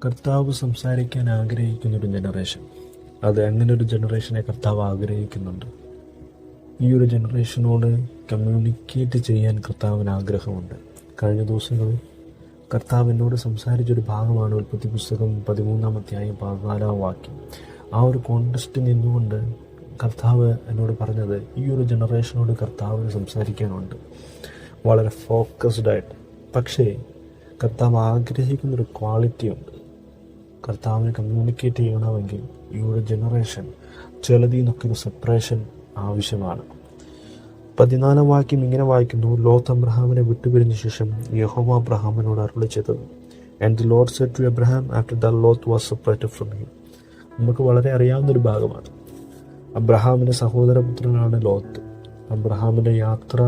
കർത്താവ് സംസാരിക്കാൻ ആഗ്രഹിക്കുന്നൊരു ജനറേഷൻ, അങ്ങനെ ഒരു ജനറേഷനെ കർത്താവ് ആഗ്രഹിക്കുന്നുണ്ട്. ഈ ഒരു ജനറേഷനോട് കമ്മ്യൂണിക്കേറ്റ് ചെയ്യാൻ കർത്താവിന് ആഗ്രഹമുണ്ട്. കഴിഞ്ഞ ദിവസങ്ങളിൽ കർത്താവ് എന്നോട് സംസാരിച്ചൊരു ഭാഗമാണ് ഉൽപ്പത്തി പുസ്തകം 13-ാം അധ്യായം 14-ാം വാക്യം. ആ ഒരു കോണ്ടെക്സ്റ്റ് നിന്നുകൊണ്ട് കർത്താവ് എന്നോട് പറഞ്ഞത്, ഈ ഒരു ജനറേഷനോട് കർത്താവിന് സംസാരിക്കാനുണ്ട് വളരെ ഫോക്കസ്ഡായിട്ട്. പക്ഷേ കർത്താവ് ആഗ്രഹിക്കുന്നൊരു ക്വാളിറ്റിയുണ്ട്. കർത്താവിനെ കമ്മ്യൂണിക്കേറ്റ് ചെയ്യണമെങ്കിൽ ഈ ഒരു ജനറേഷൻ ചിലതിൽ നിന്നൊക്കെ ഒരു സെപ്പറേഷൻ ആവശ്യമാണ്. 14-ാം വാക്യം ഇങ്ങനെ വായിക്കുന്നു: ലോത്ത് അബ്രഹാമിനെ വിട്ടുപിരിഞ്ഞ ശേഷം യഹോവ അബ്രഹാമിനോട് അരുളി ചെയ്തത്, and the Lord said to Abraham after that Lot was separated from him. നമുക്ക് വളരെ അറിയാവുന്നൊരു ഭാഗമാണ്. അബ്രഹാമിൻ്റെ സഹോദരപുത്രനാണ് ലോത്ത്. അബ്രഹാമിൻ്റെ യാത്ര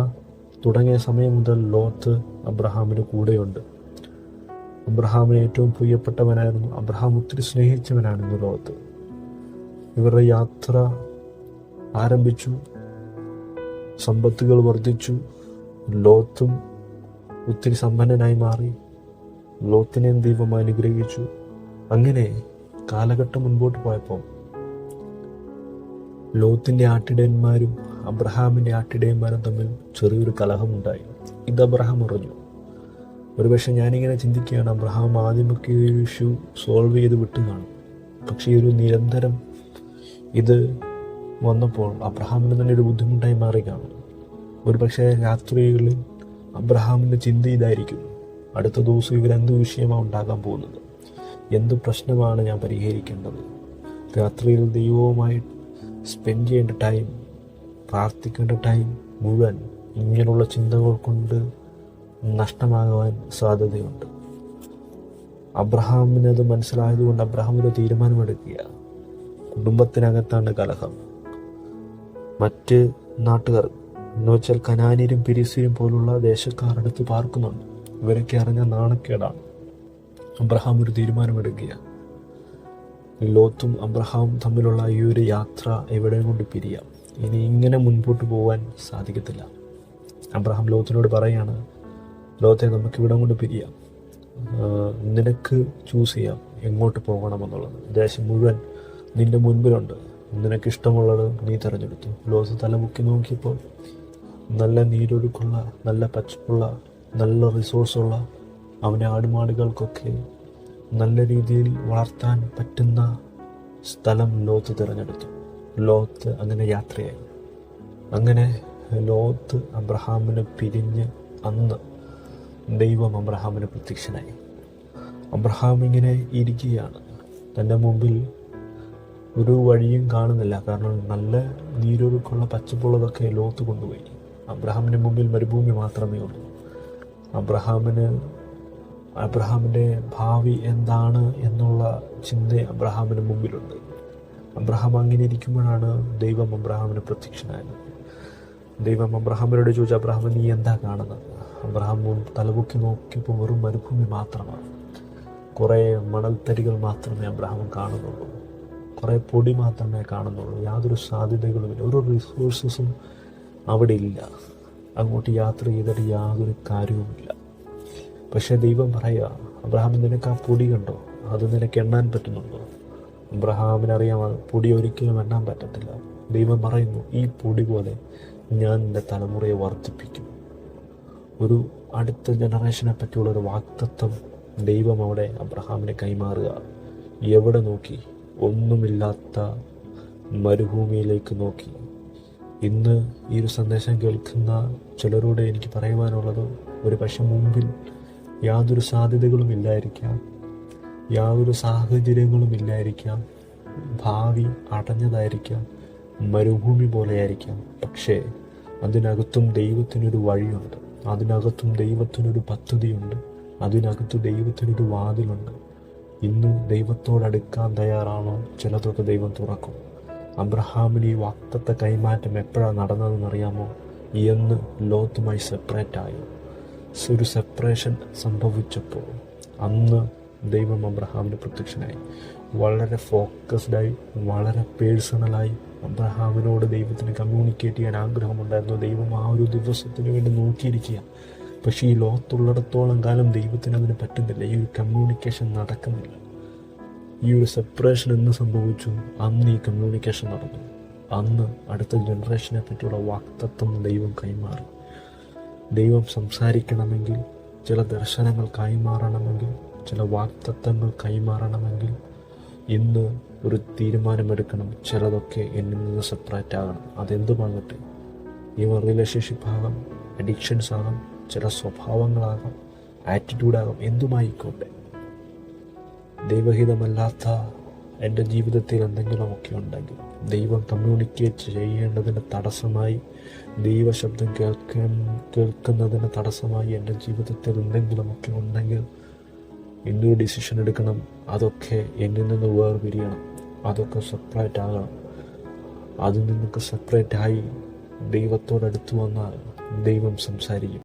തുടങ്ങിയ സമയം മുതൽ ലോത്ത് അബ്രഹാമിന് കൂടെയുണ്ട്. അബ്രഹാമിന് ഏറ്റവും പ്രിയപ്പെട്ടവനായിരുന്നു. അബ്രഹാം ഒത്തിരി സ്നേഹിച്ചവനായിരുന്നു ലോത്ത്. ഇവരുടെ യാത്ര ആരംഭിച്ചു. സമ്പത്തുകൾ വർദ്ധിച്ചു. ലോത്തും ഒത്തിരി സമ്പന്നനായി മാറി. ലോത്തിനെ ദൈവം അനുഗ്രഹിച്ചു. അങ്ങനെ കാലഘട്ടം മുൻപോട്ട് പോയപ്പോൾ ലോത്തിൻ്റെ ആട്ടിടയന്മാരും അബ്രഹാമിൻ്റെ ആട്ടിടയന്മാരും തമ്മിൽ ചെറിയൊരു കലഹമുണ്ടായി. ഇത് അബ്രഹാം അറിഞ്ഞു. ഒരുപക്ഷെ ഞാനിങ്ങനെ ചിന്തിക്കുകയാണ്, അബ്രഹാം ആദ്യമൊക്കെ ഈ ഒരു ഇഷ്യൂ സോൾവ് ചെയ്ത് വിട്ടു കാണും. പക്ഷേ ഈ ഒരു നിരന്തരം ഇത് വന്നപ്പോൾ അബ്രഹാമിന് തന്നെ ഒരു ബുദ്ധിമുട്ടായി മാറി കാണും. ഒരുപക്ഷെ രാത്രികളിൽ അബ്രഹാമിൻ്റെ ചിന്ത ഇതായിരിക്കും, അടുത്ത ദിവസം ഇവരെന്ത് വിഷയമാണ് ഉണ്ടാകാൻ പോകുന്നത്, എന്ത് പ്രശ്നമാണ് ഞാൻ പരിഹരിക്കേണ്ടത്. രാത്രിയിൽ ദൈവവുമായി സ്പെൻഡ് ചെയ്യേണ്ട ടൈം, പ്രാർത്ഥിക്കേണ്ട ടൈം മുഴുവൻ ഇങ്ങനെയുള്ള ചിന്തകൾ കൊണ്ട് നഷ്ടമാകുവാൻ സാധ്യതയുണ്ട്. അബ്രഹാമിനത് മനസ്സിലായതുകൊണ്ട് അബ്രഹാം ഒരു തീരുമാനമെടുക്കുക. കുടുംബത്തിനകത്താണ് കലഹം. മറ്റ് നാട്ടുകാർ എന്ന് വെച്ചാൽ കനാന്യരും പെരിസ്യരും പോലുള്ള ദേശക്കാർ അടുത്ത് പാർക്കുന്നുണ്ട്. ഇവരൊക്കെ അറിഞ്ഞ നാണക്കേടാണ്. അബ്രഹാം ഒരു തീരുമാനമെടുക്കുക. ലോത്തും അബ്രഹാമും തമ്മിലുള്ള ഈ ഒരു യാത്ര എവിടെയും കൊണ്ട് പിരിയാം. ഇനി ഇങ്ങനെ മുൻപോട്ട് പോകാൻ സാധിക്കത്തില്ല. അബ്രഹാം ലോത്തിനോട് പറയാണ്, ലോത്തെ നമുക്കിവിടം കൊണ്ട് പിരിയാം, നിനക്ക് ചൂസ് ചെയ്യാം എങ്ങോട്ട് പോകണമെന്നുള്ളത്. ദേശം മുഴുവൻ നിൻ്റെ മുൻപിലുണ്ട്, നിനക്കിഷ്ടമുള്ളത് നീ തിരഞ്ഞെടുത്തു. ലോത്ത് തലമുക്കി നോക്കിയപ്പോൾ നല്ല നീരൊഴുക്കുള്ള, നല്ല പച്ചപ്പുള്ള, നല്ല റിസോഴ്സുള്ള, അവൻ്റെ ആടുമാടുകൾക്കൊക്കെ നല്ല രീതിയിൽ വളർത്താൻ പറ്റുന്ന സ്ഥലം ലോത്ത് തിരഞ്ഞെടുത്തു. ലോത്ത് അങ്ങനെ യാത്രയായി. അങ്ങനെ ലോത്ത് അബ്രഹാമിനെ പിരിഞ്ഞ് അന്ന് ദൈവം അബ്രഹാമിന് പ്രത്യക്ഷനായി. അബ്രഹാം ഇങ്ങനെ ഇരിക്കുകയാണ്. തൻ്റെ മുമ്പിൽ ഒരു വഴിയും കാണുന്നില്ല. കാരണം നല്ല നീരൊഴുക്കുള്ള പച്ചപ്പുള്ളതൊക്കെ ലോത്ത് കൊണ്ടുപോയി. അബ്രഹാമിൻ്റെ മുമ്പിൽ മരുഭൂമി മാത്രമേ ഉള്ളൂ. അബ്രഹാമിൻ്റെ ഭാവി എന്താണ് എന്നുള്ള ചിന്ത അബ്രഹാമിന് മുമ്പിലുണ്ട്. അബ്രഹാം അങ്ങനെ ഇരിക്കുമ്പോഴാണ് ദൈവം അബ്രഹാമിന് പ്രത്യക്ഷനായത്. ദൈവം അബ്രഹാമിനോട് ചോദിച്ചു, അബ്രഹാം നീ എന്താ കാണുന്നത്? അബ്രഹാം തലപൊക്കി നോക്കിയപ്പോൾ വെറും മരുഭൂമി മാത്രമാണ്. കുറേ മണൽത്തരികൾ മാത്രമേ അബ്രഹാം കാണുന്നുള്ളൂ. കുറേ പൊടി മാത്രമേ കാണുന്നുള്ളൂ. യാതൊരു സാധ്യതകളുമില്ല. ഒരു റിസോഴ്സസും അവിടെ ഇല്ല. അങ്ങോട്ട് യാത്ര ചെയ്തിട്ട് യാതൊരു കാര്യവുമില്ല. പക്ഷേ ദൈവം പറയുക, അബ്രഹാം നിനക്ക് ആ പൊടി കണ്ടോ? അത് നിനക്ക് എണ്ണാൻ പറ്റുന്നുണ്ടോ? അബ്രഹാമിനറിയാം പൊടി ഒരിക്കലും എണ്ണാൻ പറ്റത്തില്ല. ദൈവം പറയുന്നു, ഈ പൊടി പോലെ ഞാൻ എൻ്റെ തലമുറയെ വർദ്ധിപ്പിക്കും. ഒരു അടുത്ത ജനറേഷനെ പറ്റിയുള്ളൊരു വാഗ്ദത്തം ദൈവം അവിടെ അബ്രഹാമിനെ കൈമാറുക. എവിടെ നോക്കി? ഒന്നുമില്ലാത്ത മരുഭൂമിയിലേക്ക് നോക്കി. ഇന്ന് ഈ ഒരു സന്ദേശം കേൾക്കുന്ന ചിലരോട് എനിക്ക് പറയുവാനുള്ളത്, ഒരു പക്ഷെ മുമ്പിൽ യാതൊരു സാധ്യതകളും ഇല്ലായിരിക്കാം, യാതൊരു സാഹചര്യങ്ങളും ഇല്ലായിരിക്കാം, ഭാവി അടഞ്ഞതായിരിക്കാം, മരുഭൂമി പോലെയായിരിക്കാം. പക്ഷേ അതിനകത്തും ദൈവത്തിനൊരു വഴിയുണ്ട്. അതിനകത്തും ദൈവത്തിനൊരു പദ്ധതിയുണ്ട്. അതിനകത്ത് ദൈവത്തിനൊരു വാതിലുണ്ട്. ഇന്ന് ദൈവത്തോടടുക്കാൻ തയ്യാറാണോ? ചിലതൊക്കെ ദൈവം തുറക്കും. അബ്രഹാമിന് ഈ വാഗ്ദത്ത കൈമാറ്റം എപ്പോഴാണ് നടന്നതെന്നറിയാമോ? എന്ന് ലോത്തുമായി സെപ്പറേറ്റായി. ഒരു സെപ്പറേഷൻ സംഭവിച്ചപ്പോൾ അന്ന് ദൈവം അബ്രഹാമിന് പ്രത്യക്ഷനായി. വളരെ ഫോക്കസ്ഡായി, വളരെ പേഴ്സണലായി അബ്രഹാമിനോട് ദൈവത്തിന് കമ്മ്യൂണിക്കേറ്റ് ചെയ്യാൻ ആഗ്രഹമുണ്ടായിരുന്നു. ദൈവം ആ ഒരു ദിവസത്തിന് വേണ്ടി നോക്കിയിരിക്കുക. പക്ഷേ ഈ ലോകത്തുള്ളിടത്തോളം കാലം ദൈവത്തിന് അതിന് പറ്റുന്നില്ല. ഈ ഒരു കമ്മ്യൂണിക്കേഷൻ നടക്കുന്നില്ല. ഈ ഒരു സെപ്പറേഷൻ എന്ന് സംഭവിച്ചു? അന്ന് ഈ കമ്മ്യൂണിക്കേഷൻ നടന്നു. അന്ന് അടുത്ത ജനറേഷനെ പറ്റിയുള്ള വാക്തത്വം ദൈവം കൈമാറി. ദൈവം സംസാരിക്കണമെങ്കിൽ, ചില ദർശനങ്ങൾ കൈമാറണമെങ്കിൽ, ചില വാക്തത്വങ്ങൾ കൈമാറണമെങ്കിൽ ഇന്ന് ഒരു തീരുമാനമെടുക്കണം. ചിലതൊക്കെ എന്നിൽ നിന്ന് സെപ്പറേറ്റ് ആകണം. അതെന്തുമാകട്ടെ, ഈ റിലേഷൻഷിപ്പ് ആകാം, അഡിക്ഷൻസ് ആകാം, ചില സ്വഭാവങ്ങളാകാം, ആറ്റിറ്റ്യൂഡാകാം, എന്തുമായിക്കോട്ടെ. ദൈവഹിതമല്ലാത്ത എൻ്റെ ജീവിതത്തിൽ എന്തെങ്കിലുമൊക്കെ ഉണ്ടെങ്കിൽ, ദൈവം കമ്മ്യൂണിക്കേറ്റ് ചെയ്യേണ്ടതിന് തടസ്സമായി, ദൈവശബ്ദം കേൾക്കുന്നതിന് തടസ്സമായി എൻ്റെ ജീവിതത്തിൽ എന്തെങ്കിലുമൊക്കെ ഉണ്ടെങ്കിൽ ഇന്നൊരു ഡിസിഷൻ എടുക്കണം. അതൊക്കെ എന്നിൽ നിന്ന് വേർപിരിയണം. അതൊക്കെ സെപ്പറേറ്റ് ആകണം. അതിൽ നിന്നൊക്കെ സെപ്പറേറ്റായി ദൈവത്തോടടുത്ത് വന്നാൽ ദൈവം സംസാരിക്കും.